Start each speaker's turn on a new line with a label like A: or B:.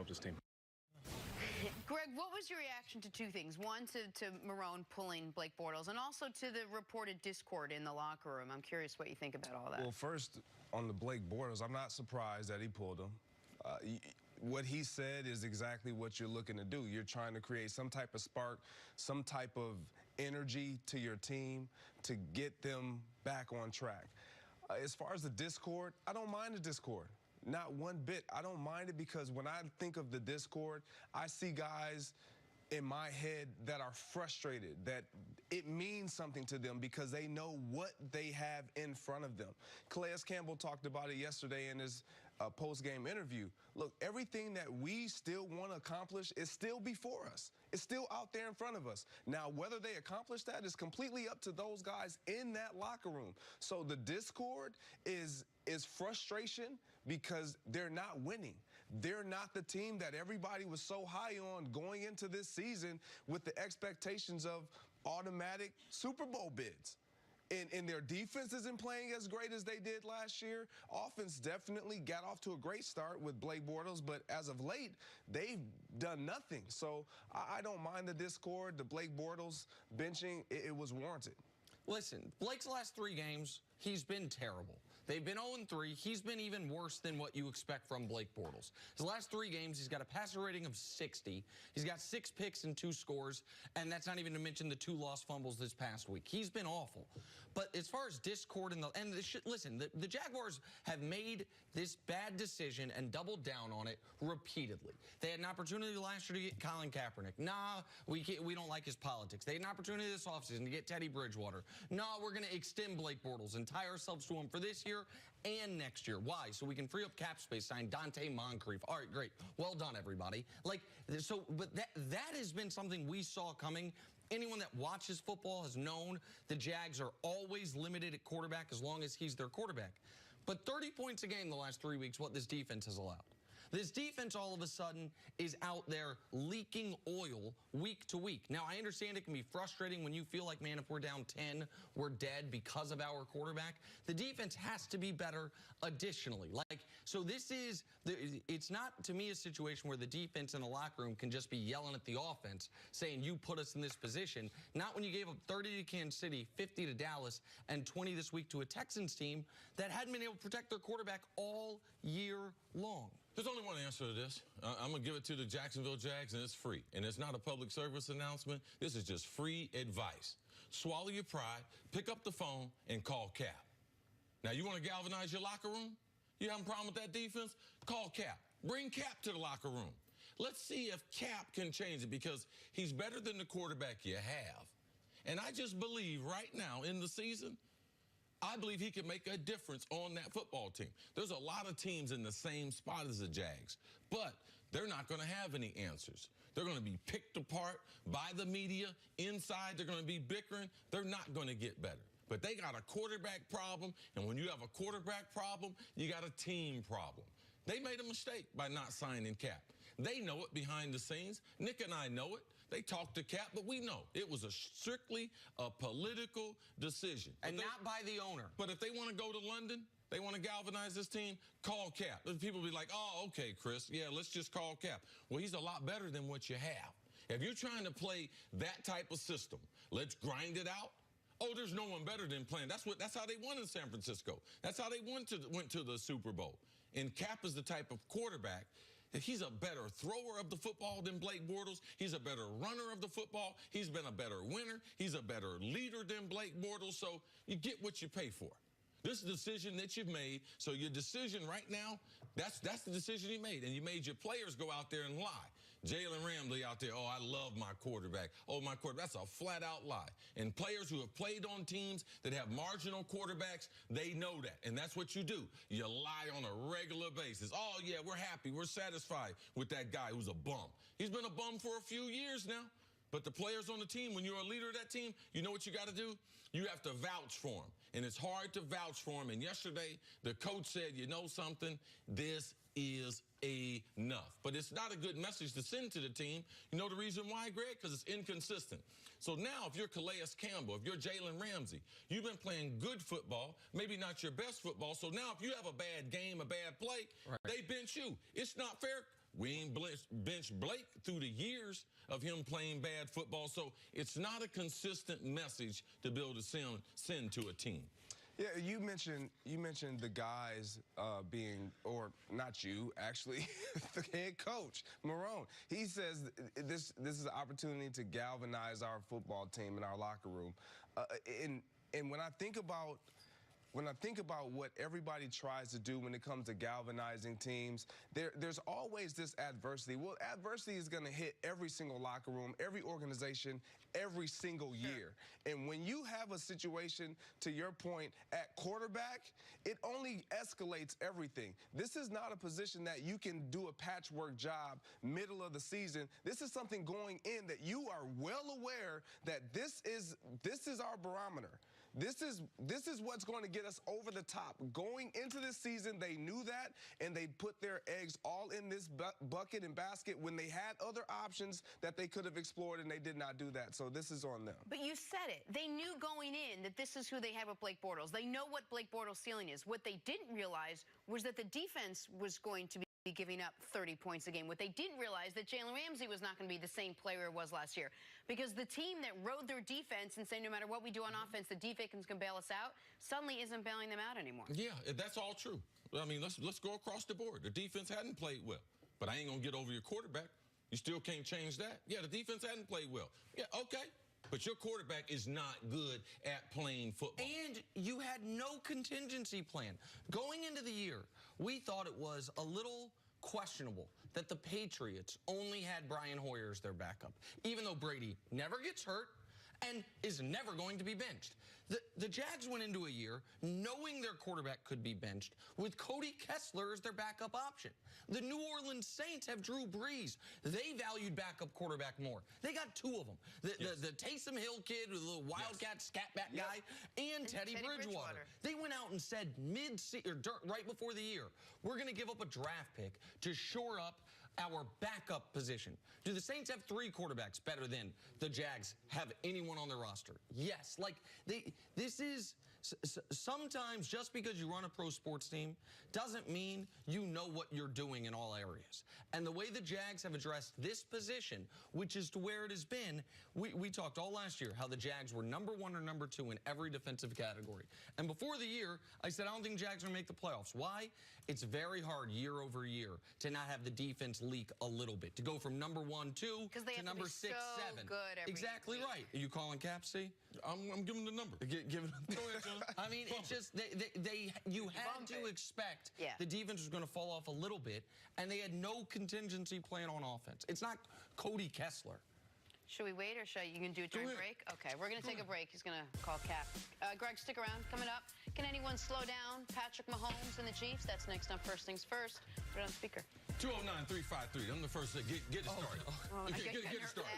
A: help this team.
B: Greg, what was your reaction to two things? One, to Marrone pulling Blake Bortles, and also to the reported discord in the locker room. I'm curious what you think about all that.
C: Well, first, on the Blake Bortles, I'm not surprised that he pulled him. What he said is exactly what you're looking to do. You're trying to create some type of spark, some type of energy to your team to get them back on track. As far as the discord, I don't mind the discord. Not one bit. I don't mind it because when I think of the discord, I see guys in my head that are frustrated, that it means something to them because they know what they have in front of them. Calais Campbell talked about it yesterday in his post-game interview. Look, everything that we still want to accomplish is still before us. It's still out there in front of us. Now, whether they accomplish that is completely up to those guys in that locker room. So the discord is frustration because they're not winning. They're not the team that everybody was so high on going into this season with the expectations of automatic Super Bowl bids. And their defense isn't playing as great as they did last year. Offense definitely got off to a great start with Blake Bortles, but as of late, they've done nothing. So I don't mind the discord, the Blake Bortles benching. It was warranted.
D: Listen, Blake's last 3 games, he's been terrible. They've been 0-3. He's been even worse than what you expect from Blake Bortles. His last 3 games, he's got a passer rating of 60. He's got 6 picks and 2 scores, and that's not even to mention the 2 lost fumbles this past week. He's been awful. But as far as discord listen, the Jaguars have made this bad decision and doubled down on it repeatedly. They had an opportunity last year to get Colin Kaepernick. Nah, we don't like his politics. They had an opportunity this offseason to get Teddy Bridgewater. No, we're going to extend Blake Bortles and tie ourselves to him for this year and next year. Why? So we can free up cap space, sign Dante Moncrief. All right, great. Well done, everybody. But that has been something we saw coming. Anyone that watches football has known the Jags are always limited at quarterback as long as he's their quarterback. But 30 points a game the last 3 weeks, what this defense has allowed. This defense all of a sudden is out there leaking oil week to week. Now, I understand it can be frustrating when you feel like, man, if we're down 10, we're dead because of our quarterback. The defense has to be better additionally. So this is, it's not, to me, a situation where the defense in the locker room can just be yelling at the offense, saying, you put us in this position. Not when you gave up 30 to Kansas City, 50 to Dallas, and 20 this week to a Texans team that hadn't been able to protect their quarterback all year long.
E: There's only one answer to this. I'm going to give it to the Jacksonville Jags, and it's free. And it's not a public service announcement. This is just free advice. Swallow your pride, pick up the phone, and call Cap. Now, you want to galvanize your locker room? You have a problem with that defense? Call Cap. Bring Cap to the locker room. Let's see if Cap can change it because he's better than the quarterback you have. And I just believe right now in the season, I believe he can make a difference on that football team. There's a lot of teams in the same spot as the Jags, but they're not going to have any answers. They're going to be picked apart by the media. Inside, they're going to be bickering. They're not going to get better. But they got a quarterback problem, and when you have a quarterback problem, you got a team problem. They made a mistake by not signing Cap. They know it behind the scenes. Nick and I know it. They talked to Cap, but we know it was strictly a political decision.
D: And not by the owner.
E: But if they want to go to London, they want to galvanize this team, call Cap. People will be like, oh, okay, Chris, yeah, let's just call Cap. Well, he's a lot better than what you have. If you're trying to play that type of system, let's grind it out. Oh, there's no one better than playing. That's how they won in San Francisco. That's how they went to the Super Bowl. And Cap is the type of quarterback. He's a better thrower of the football than Blake Bortles. He's a better runner of the football. He's been a better winner. He's a better leader than Blake Bortles. So you get what you pay for. This is the decision that you've made. So your decision right now, that's the decision you made. And you made your players go out there and lie. Jalen Ramsey out there, oh, I love my quarterback. Oh, my quarterback. That's a flat-out lie. And players who have played on teams that have marginal quarterbacks, they know that. And that's what you do. You lie on a regular basis. Oh, yeah, we're happy. We're satisfied with that guy who's a bum. He's been a bum for a few years now. But the players on the team, when you're a leader of that team, you know what you got to do? You have to vouch for them. And it's hard to vouch for them. And yesterday, the coach said, you know something? This is enough. But it's not a good message to send to the team. You know the reason why, Greg? Because it's inconsistent. So now if you're Calais Campbell, if you're Jalen Ramsey, you've been playing good football, maybe not your best football. So now if you have a bad game, a bad play, they bench you. It's not fair. We ain't benched Blake through the years of him playing bad football. So it's not a consistent message to be able to send to a team.
C: Yeah, you mentioned the guys being, or not you, actually, the head coach, Marone. He says this is an opportunity to galvanize our football team in our locker room. And when I think about what everybody tries to do when it comes to galvanizing teams, there's always this adversity. Well, adversity is going to hit every single locker room, every organization, every single year. And when you have a situation, to your point, at quarterback, it only escalates everything. This is not a position that you can do a patchwork job middle of the season. This is something going in that you are well aware that this is our barometer. This is what's going to get us over the top. Going into this season, they knew that, and they put their eggs all in this bucket and basket when they had other options that they could have explored, and they did not do that. So this is on them.
B: But you said it. They knew going in that this is who they had with Blake Bortles. They know what Blake Bortles' ceiling is. What they didn't realize was that the defense was going to be giving up 30 points a game. What they didn't realize that Jalen Ramsey was not going to be the same player it was last year, because the team that rode their defense and said no matter what we do on offense, the defense can bail us out, suddenly isn't bailing them out anymore.
E: Yeah, that's all true. I mean, let's go across the board. The defense hadn't played well, but I ain't gonna get over your quarterback. You still can't change that. Yeah, the defense hadn't played well. Yeah, okay. But your quarterback is not good at playing football.
D: And you had no contingency plan. Going into the year, we thought it was a little questionable that the Patriots only had Brian Hoyer as their backup, even though Brady never gets hurt and is never going to be benched. The Jags went into a year knowing their quarterback could be benched with Cody Kessler as their backup option. The New Orleans Saints have Drew Brees. They valued backup quarterback more. They got two of them. The Taysom Hill kid with a little wildcat scatback guy and Teddy Bridgewater. They went out and said right before the year, we're going to give up a draft pick to shore up our backup position. Do the Saints have three quarterbacks better than the Jags have anyone on their roster? Yes. Like, this is sometimes just because you run a pro sports team doesn't mean you know what you're doing in all areas. And the way the Jags have addressed this position, which is to where it has been, we talked all last year how the Jags were number 1 or number 2 in every defensive category. And before the year, I said, I don't think Jags are going to make the playoffs. Why? It's very hard year over year to not have the defense leak a little bit, to go from number 1, 2 to number 6, 7.
B: Good every
D: exactly
B: week.
D: Right. Are you calling Cap, C?
E: I'm giving the number.
D: Give it.
E: Go ahead, John.
D: I mean, it's just you had to expect the defense was going to fall off a little bit, and they had no contingency plan on offense. It's not Cody Kessler.
B: Should we wait, or should you can do it during break? Okay, we're going to take a break. He's going to call Cap. Greg, stick around. Coming up, can anyone slow down Patrick Mahomes and the Chiefs? That's next on First Things First. Put it on speaker.
E: 209-353. I'm the first to get it started.
B: Well,
E: get it started.